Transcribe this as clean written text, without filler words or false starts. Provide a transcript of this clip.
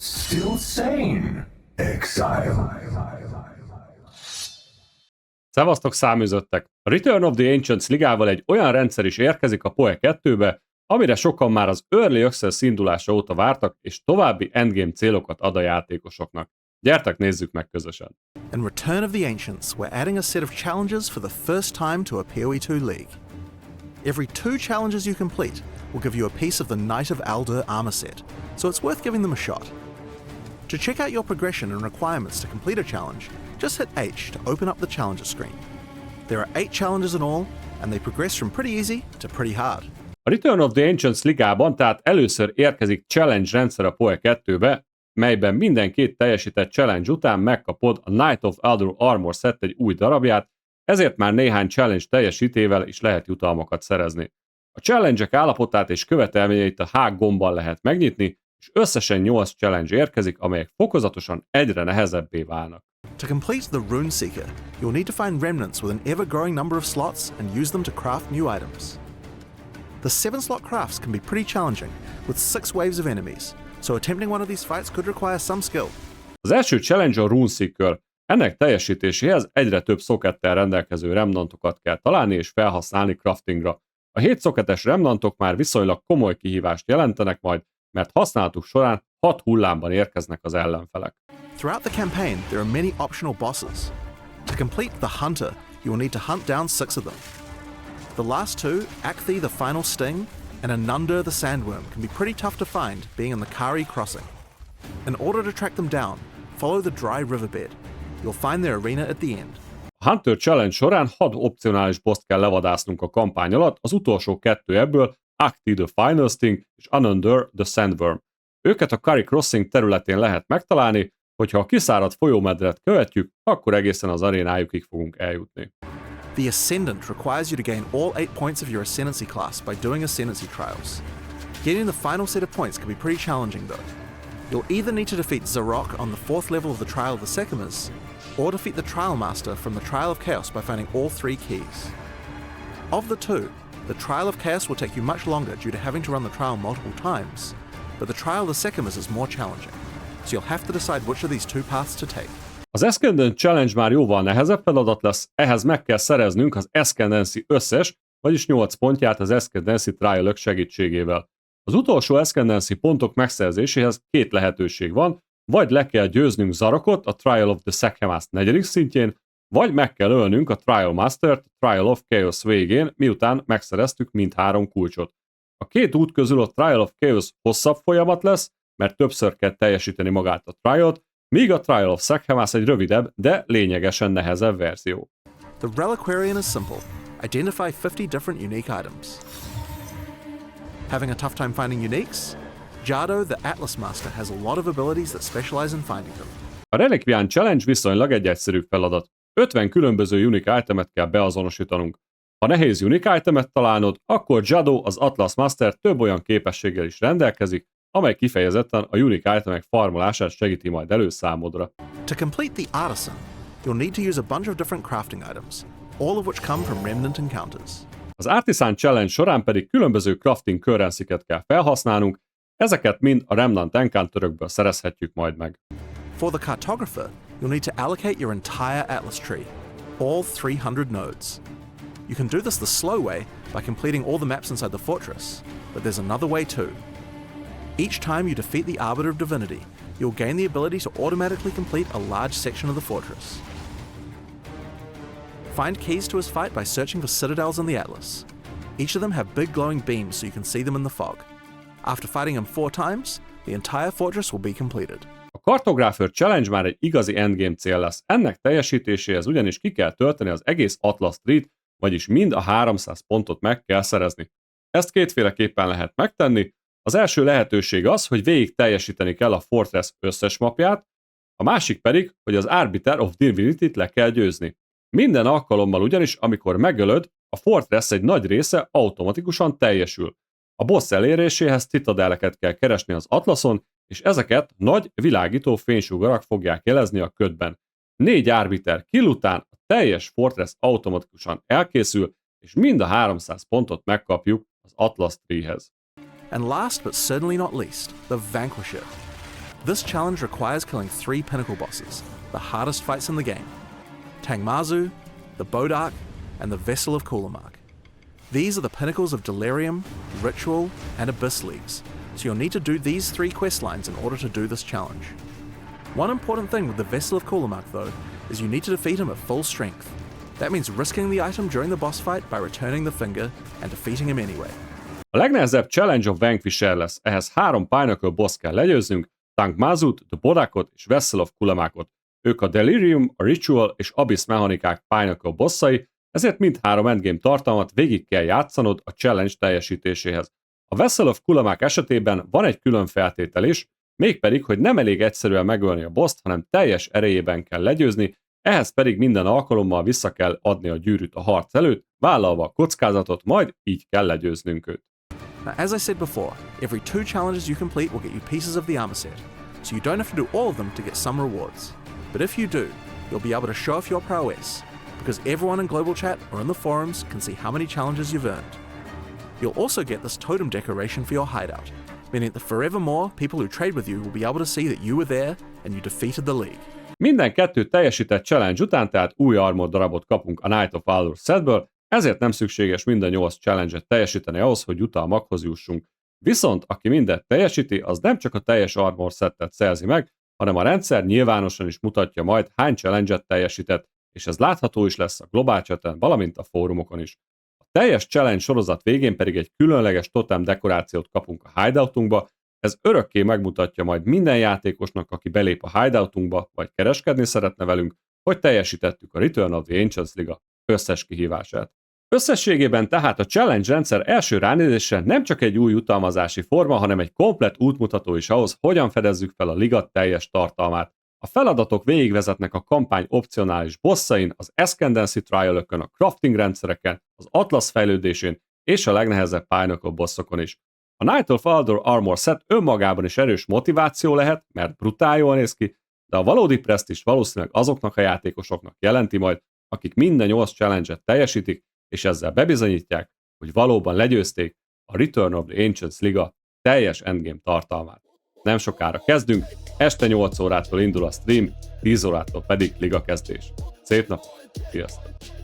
Still sane, exile. Szevasztok Száműzöttek! A Return of the Ancients ligával egy olyan rendszer is érkezik a POE2-be, amire sokan már az Early Access indulása óta vártak, és további endgame célokat ad a játékosoknak. Gyertek, nézzük meg közösen! In Return of the Ancients, we're adding a set of challenges for the first time to a POE2 league. Every 2 challenges you complete will give you a piece of the Knight of Aldur armor set, so it's worth giving them a shot. To check out your progression and requirements to complete a challenge, just hit H to open up the challenges screen. There are 8 challenges in all, and they progress from pretty easy to pretty hard. A Return of the Ancients ligában tehát először érkezik challenge rendszer a POE2-be, melyben minden 2 teljesített challenge után megkapod a Knight of Aldur armor set egy új darabját, ezért már néhány challenge teljesítével is lehet jutalmakat szerezni. A challenge-ek állapotát és követelményeit a H gombbal lehet megnyitni, és összesen 8 challenge érkezik, amelyek fokozatosan egyre nehezebbé válnak. To complete the Rune Seeker, you'll need to find remnants with an ever-growing number of slots and use them to craft new items. The 7-slot crafts can be pretty challenging, with 6 waves of enemies, so attempting one of these fights could require some skill. Az első challenge a Rune Seeker. Ennek teljesítéséhez egyre több szokettel rendelkező remnantokat kell találni és felhasználni craftingra. A 7 szoketes remnantok már viszonylag komoly kihívást jelentenek majd, mert használatuk során 6 hullámban érkeznek az ellenfelek. Throughout the campaign, there are many optional bosses. To complete the Hunter, you will need to hunt down 6 of them. The last 2, Akthi the Final Sting and Anunda the Sandworm, can be pretty tough to find, being in the Kari Crossing. In order to track them down, follow the dry riverbed. You'll find their arena at the end. A Hunter Challenge során 6 opcionális bosst kell levadásznunk a kampány alatt, az utolsó 2 ebből Akthi the Final Sting és Anunda the Sandworm. Őket a Kari Crossing területén lehet megtalálni, hogyha a kiszáradt folyómedret követjük, akkor egészen az arénájukig fogunk eljutni. The Ascendant requires you to gain all 8 points of your Ascendancy class by doing Ascendancy trials. Getting the final set of points can be pretty challenging though. You'll either need to defeat Zarok on the 4th level of the Trial of the Sekimas, or defeat the Trial Master from the Trial of Chaos by finding all 3 keys. Of the 2, the Trial of Chaos will take you much longer due to having to run the trial multiple times, but the Trial of the Sekimas is more challenging, so you'll have to decide which of these 2 paths to take. Az Ascendant Challenge már jóval nehezebb feladat lesz, ehhez meg kell szereznünk az Ascendancy összes, vagyis 8 pontját az Ascendancy trial-ök segítségével. Az utolsó Ascendancy pontok megszerzéséhez 2 lehetőség van, vagy le kell győznünk Zarokot a Trial of the Sekimas 4. szintjén, vagy meg kell ölnünk a Trial Mastert a Trial of Chaos végén, miután megszereztük mindhárom kulcsot. A 2 út közül a Trial of Chaos hosszabb folyamat lesz, mert többször kell teljesíteni magát a trialt, míg a Trial of Sekimas egy rövidebb, de lényegesen nehezebb verzió. The Reliquarian is simple. Identify 50 different unique items. Having a tough time finding uniques? Jado, the Atlas Master, has a lot of abilities that specialize in finding them. A Reliquarian Challenge viszonylag egy egyszerűbb feladat. 50 különböző unique itemet kell beazonosítanunk. Ha nehéz unique itemet találnod, akkor Jado, az Atlas Master több olyan képességgel is rendelkezik, amely kifejezetten a unique itemek farmolását segíti majd elő számodra. To complete the Artisan, you'll need to use a bunch of different crafting items, all of which come from remnant encounters. Az Artisan Challenge során pedig különböző crafting currency-ket kell felhasználnunk, ezeket mind a remnant encounterökből szerezhetjük majd meg. For the Cartographer, you'll need to allocate your entire Atlas tree, all 300 nodes. You can do this the slow way by completing all the maps inside the fortress, but there's another way too. Each time you defeat the Arbiter of Divinity, you'll gain the ability to automatically complete a large section of the fortress. Find keys to his fight by searching for citadels in the Atlas. Each of them have big glowing beams so you can see them in the fog. After fighting him 4 times, the entire fortress will be completed. A Cartographer Challenge már egy igazi endgame cél lesz. Ennek teljesítéséhez ugyanis ki kell tölteni az egész Atlas Tree-t, vagyis mind a 300 pontot meg kell szerezni. Ezt kétféleképpen lehet megtenni. Az első lehetőség az, hogy végig teljesíteni kell a Fortress összes mapját, a másik pedig, hogy az Arbiter of Divinity-t le kell győzni. Minden alkalommal ugyanis, amikor megölöd, a Fortress egy nagy része automatikusan teljesül. A boss eléréséhez citadeleket kell keresni az Atlason, és ezeket nagy, világító fénysugarak fogják jelezni a ködben. 4 Arbiter kill után a teljes Fortress automatikusan elkészül, és mind a 300 pontot megkapjuk az Atlas Tree-hez. And last but certainly not least, the Vanquisher. This challenge requires killing 3 Pinnacle bosses, the hardest fights in the game: Tangmazu, the Bodark, and the Vessel of Kullamark. These are the pinnacles of Delirium, Ritual, and Abyss Leagues, so you'll need to do these 3 quest lines in order to do this challenge. One important thing with the Vessel of Kullamark though, is you need to defeat him at full strength. That means risking the item during the boss fight by returning the finger and defeating him anyway. A legnehezebb challenge a Vanquisher lesz, ehhez 3 Pinnacle boss kell legyőznünk, Tangmazut, the Bodarkot és Vessel of Kullamarkot. Ők a Delirium, a Ritual és Abyss mechanikák Pinnacle bosszai, ezért mindhárom endgame tartalmat végig kell játszanod a challenge teljesítéséhez. A Vessel of Kullamark esetében van egy külön feltétel is, mégpedig, hogy nem elég egyszerűen megölni a bosst, hanem teljes erejében kell legyőzni, ehhez pedig minden alkalommal vissza kell adni a gyűrűt a harc előtt, vállalva a kockázatot, majd így kell legyőznünk őt. Now, as I said before, every 2 challenges you complete will get you pieces of the armor set, so you don't have to do all of them to get some rewards. But if you do, you'll be able to show off your prowess, because everyone in global chat or in the forums can see how many challenges you've earned. You'll also get this totem decoration for your hideout, meaning that forevermore people who trade with you will be able to see that you were there and you defeated the league. Minden 2 teljesített challenge után tehát új armor darabot kapunk a Knight of Aldur setből, ezért nem szükséges minden 8 challenge-et teljesíteni ahhoz, hogy jutalmakhoz jussunk. Viszont aki mindet teljesíti, az nem csak a teljes armor settet szerzi meg, hanem a rendszer nyilvánosan is mutatja majd, hány challenge-et teljesített, és ez látható is lesz a globál chaten, valamint a fórumokon is. A teljes challenge sorozat végén pedig egy különleges totem dekorációt kapunk a hideoutunkba, ez örökké megmutatja majd minden játékosnak, aki belép a hideoutunkba, vagy kereskedni szeretne velünk, hogy teljesítettük a Return of the Ancients Liga összes kihívását. Összességében tehát a challenge rendszer első ránézésre nem csak egy új jutalmazási forma, hanem egy komplett útmutató is ahhoz, hogyan fedezzük fel a liga teljes tartalmát. A feladatok végigvezetnek a kampány opcionális bosszain, az Ascendancy trial-ökön, a crafting rendszereken, az Atlas fejlődésén és a legnehezebb Pinnacle bossokon is. A Knight of Aldur Armor set önmagában is erős motiváció lehet, mert brutál jól néz ki, de a valódi presztízs valószínűleg azoknak a játékosoknak jelenti majd, akik minden 8 challenge-et teljesítik, és ezzel bebizonyítják, hogy valóban legyőzték a Return of the Ancients Liga teljes endgame tartalmát. Nem sokára kezdünk, este 8 órától indul a stream, 10 órától pedig liga kezdés. Szép napot, sziasztok!